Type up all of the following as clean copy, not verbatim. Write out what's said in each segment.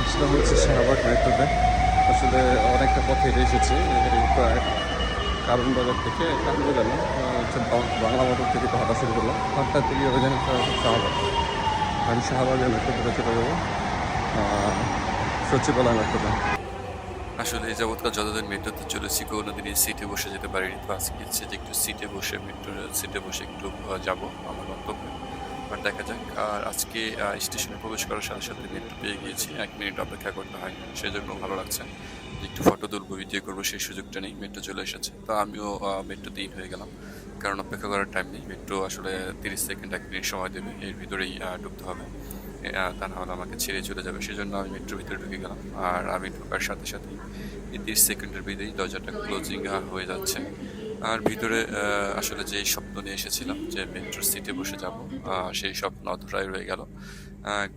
আসলে হচ্ছে শাহবাগ মেট্রোতে আসলে অনেকটা পথে হেঁটে এসেছি প্রায় কারণ বাজার থেকে কারণ বাজার না হচ্ছে বাংলা মোটর থেকে তো হাঁটা শুরু করলাম হাঁটটা থেকে ওইখানে শাহবাগ আমি শাহবাগের মেট্রো ধরে চলে যাবো সচিবালয় মেট্রোতে। আসলে এই যাবৎকাল যতদিন মেট্রোতে চলেছি কোনোদিনই সিটে বসে যেতে পারিনি, তো আজকে ইচ্ছে যে একটু সিটে বসে মেট্রোর সিটে বসে একটু যাব আমার গন্তব্যে। আর দেখা যাক। আর আজকে স্টেশনে প্রবেশ করার সাথে সাথে মেট্রো পেয়ে গিয়েছি, 1 মিনিট অপেক্ষা করতে হয়, সেজন্য ভালো লাগছে। যে একটু ফটো তুলবো ভিডিও করবো সেই সুযোগটা নেই, মেট্রো চলে এসেছে, তো আমিও মেট্রোতেই হয়ে গেলাম। কারণ অপেক্ষা করার টাইম নেই, মেট্রো আসলে 30 সেকেন্ড 1 মিনিট সময় দেবে, এর ভিতরেই ঢুকতে হবে। তা না হলে আমাকে ছেড়ে চলে যাবে, সেজন্য আমি মেট্রোর ভিতরে ঢুকে গেলাম। আর আমি ঢোকার সাথে সাথেই এই 30 সেকেন্ডের ভিতরেই দরজাটা ক্লোজিং হয়ে যাচ্ছে। আর ভিতরে আসলে যেই স্বপ্ন নিয়ে এসেছিলাম যে মেট্রোর সিটে বসে যাব, সেই স্বপ্ন অধরাই রয়ে গেল।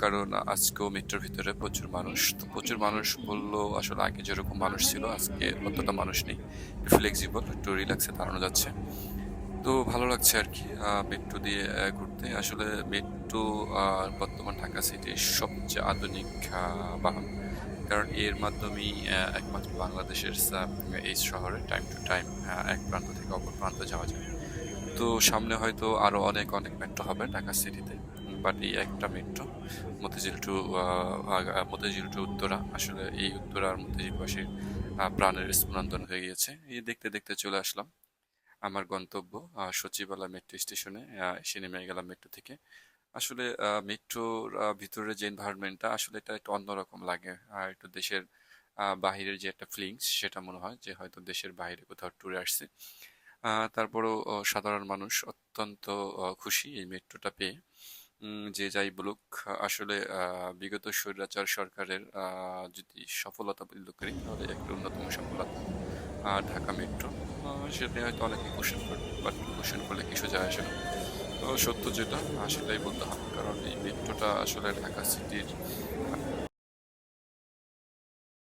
কারণ আজকেও মেট্রোর ভিতরে প্রচুর মানুষ, তো প্রচুর মানুষ বললেও আসলে আগে যেরকম মানুষ ছিল আজকে অতটা মানুষ নেই, ফ্লেক্সিবল, একটু রিল্যাক্সে দাঁড়ানো যাচ্ছে। তো ভালো লাগছে আর কি মেট্রো দিয়ে ঘুরতে। আসলে মেট্রো বর্তমান ঢাকা সিটির সবচেয়ে আধুনিক বাহন, কারণ এর মাধ্যমেই একমাত্র বাংলাদেশের এই শহরে টাইম টু টাইম এক প্রান্ত থেকে অপর প্রান্তে যাওয়া যায়। তো সামনে হয়তো আরো অনেক অনেক মেট্রো হবে ঢাকা সিটিতে, বাট এই একটা মেট্রো মতিঝিল টু উত্তরা, আসলে এই উত্তরা আর মতিঝিলবাসীর প্রাণের স্পন্দন হয়ে গিয়েছে। এই দেখতে দেখতে চলে আসলাম আমার গন্তব্য সচিবালয় মেট্রো স্টেশনে। এসে নেমে গেলাম মেট্রো থেকে। আসলে মেট্রোর ভিতরে যে এনভায়রনমেন্টটা আসলে এটা একটু অন্যরকম লাগে, আর একটু দেশের বাহিরের যে একটা ফিলিংস সেটা মনে হয় যে হয়তো দেশের বাইরে কোথাও ট্যুরে আসছে। তারপরেও সাধারণ মানুষ অত্যন্ত খুশি এই মেট্রোটা পেয়ে। যে যাই বলুক, আসলে বিগত স্বৈরাচার সরকারের যদি সফলতা উল্লেখ করি তাহলে একটা অন্যতম সফলতা ঢাকা মেট্রো। সেটা নিয়ে হয়তো অনেকে কোশ্চেন করবে, বাট কোশ্চেন করলে কিছু যায় আসে না। তো সত্য যেটা সেটাই বলতে হবে, কারণ এই মেট্রোটা আসলে ঢাকা সিটির